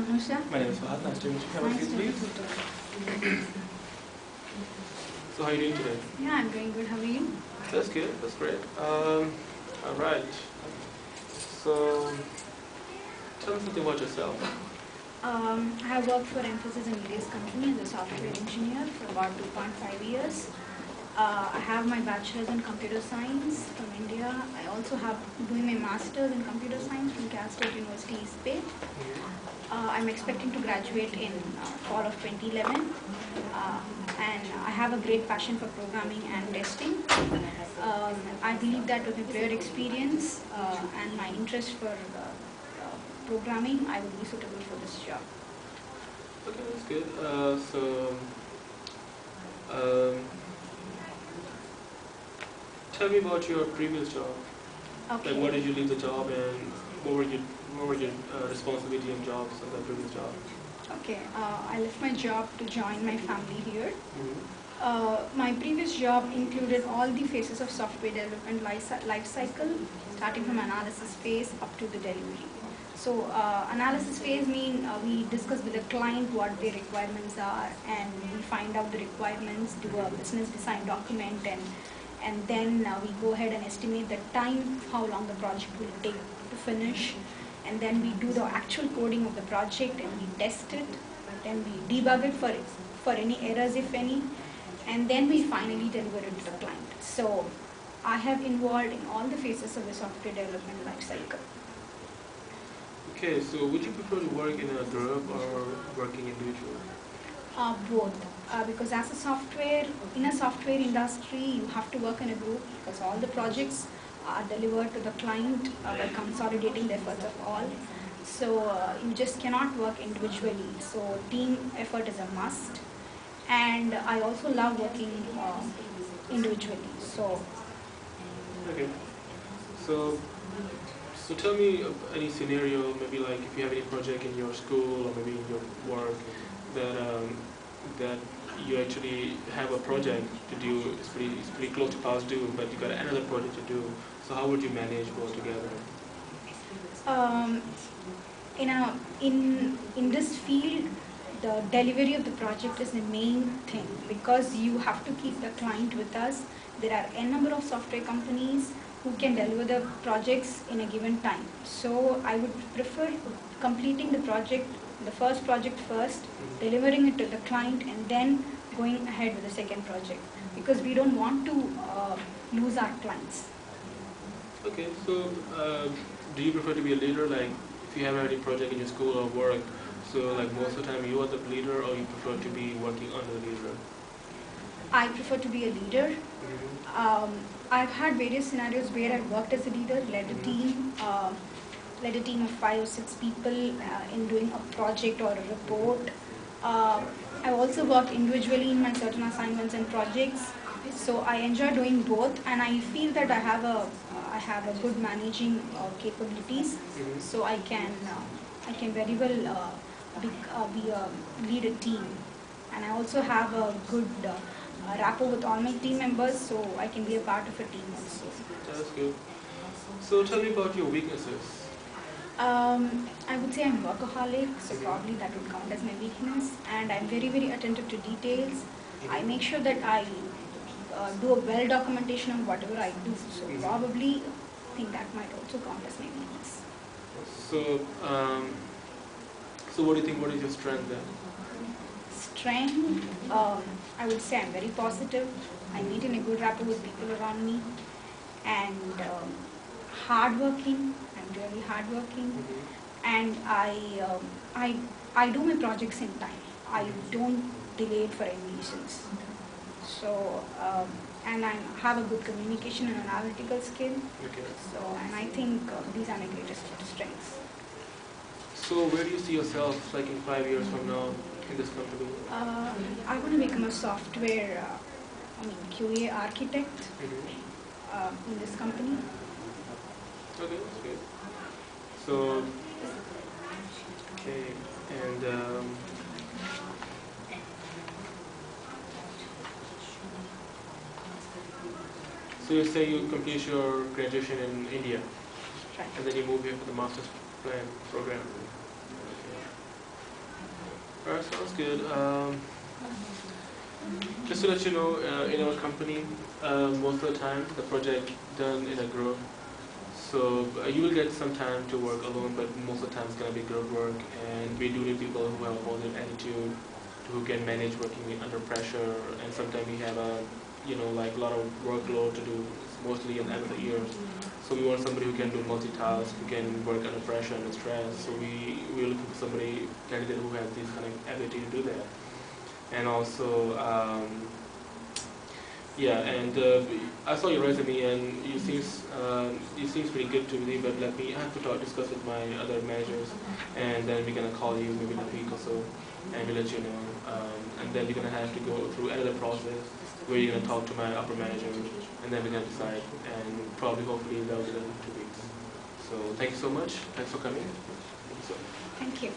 Anusha. My name is Fahad. Nice to meet you. Have a seat, please. So how are you doing today? Yeah, I'm doing good. How are you? That's good. That's great. All right. So tell me something about yourself. I have worked for Emphasis and Media's company as a software engineer for about 2.5 years. I have my bachelor's in computer science from India. I also have doing my master's in computer science from Cal State University, East Bay. I'm expecting to graduate in fall of 2011. And I have a great passion for programming and testing. I believe that with my prior experience and my interest for programming, I would be suitable for this job. Okay, that's good. Um, tell me about your previous job. Okay. Like, why did you leave the job, and what were your responsibility and jobs of that previous job? Okay, I left my job to join my family here. My previous job included all the phases of software development life cycle, starting from analysis phase up to the delivery. So analysis phase means we discuss with the client what their requirements are, and we find out the requirements, do a business design document, and then we go ahead and estimate the time, how long the project will take to finish. And then we do the actual coding of the project and we test it, then we debug it for any errors if any, and then we finally deliver it to the client. So I have involved in all the phases of the software development life cycle. Okay, so would you prefer to work in a group or working individually? Both, because as a software, in a software industry, you have to work in a group because all the projects are delivered to the client by consolidating the efforts of all. So you just cannot work individually. So team effort is a must. And I also love working individually. So. Okay. So tell me any scenario, maybe like if you have any project in your school or maybe in your work that you actually have a project to do. It's pretty close to past due, but you got another project to do. So how would you manage both together? In this field, the delivery of the project is the main thing because you have to keep the client with us. There are a number of software companies who can deliver the projects in a given time. So I would prefer completing the project, the first project first, delivering it to the client, and then going ahead with the second project because we don't want to lose our clients. Okay, so do you prefer to be a leader? Like if you have any project in your school or work, so like most of the time you are the leader, or you prefer to be working under the leader? I prefer to be a leader. I've had various scenarios where I've worked as a leader, led a team of 5 or 6 people in doing a project or a report. I've also worked individually in my certain assignments and projects. So I enjoy doing both, and I feel that I have a good managing capabilities. So I can very well lead a team, and I also have a good rapport with all my team members, so I can be a part of a team also. That's good. So tell me about your weaknesses. I would say I'm workaholic, so probably that would count as my weakness, and I'm very, very attentive to details. I make sure that I do a well documentation of whatever I do, so probably I think that might also count as my weakness. So what do you think, what is your strength then? Strength, I would say I'm very positive. I maintain a good rapport with people around me, and hardworking. I'm really hardworking, and I do my projects in time. I don't delay it for any reasons. So and I have a good communication and analytical skill. Okay. So and I think these are my greatest strengths. So where do you see yourself like in 5 years from now in this company? I want to become a software, QA architect in this company. Okay, that's good. So, okay, and so you say you complete your graduation in India, Right. and then you move here for the master's plan program. Okay. Alright, sounds good. Just to let you know, in our company, most of the time the project done in a group. So you will get some time to work alone, but most of the time it's gonna be group work, and we do need people who have a positive attitude, who can manage working under pressure, and sometimes we have a, like a lot of workload to do, mostly in the end of the year. So we want somebody who can do multitask, who can work under pressure and stress. So we're looking for somebody, candidate who has this kind of ability to do that. And also, yeah, and I saw your resume and it seems pretty good to me. But I have to discuss with my other managers, and then we're gonna call you maybe in a week or so, and we'll let you know. And then we're gonna have to go through another process where you're gonna talk to my upper manager, and then we're gonna decide. And probably, hopefully, that'll be done in 2 weeks. So thank you so much. Thanks for coming. Thank you.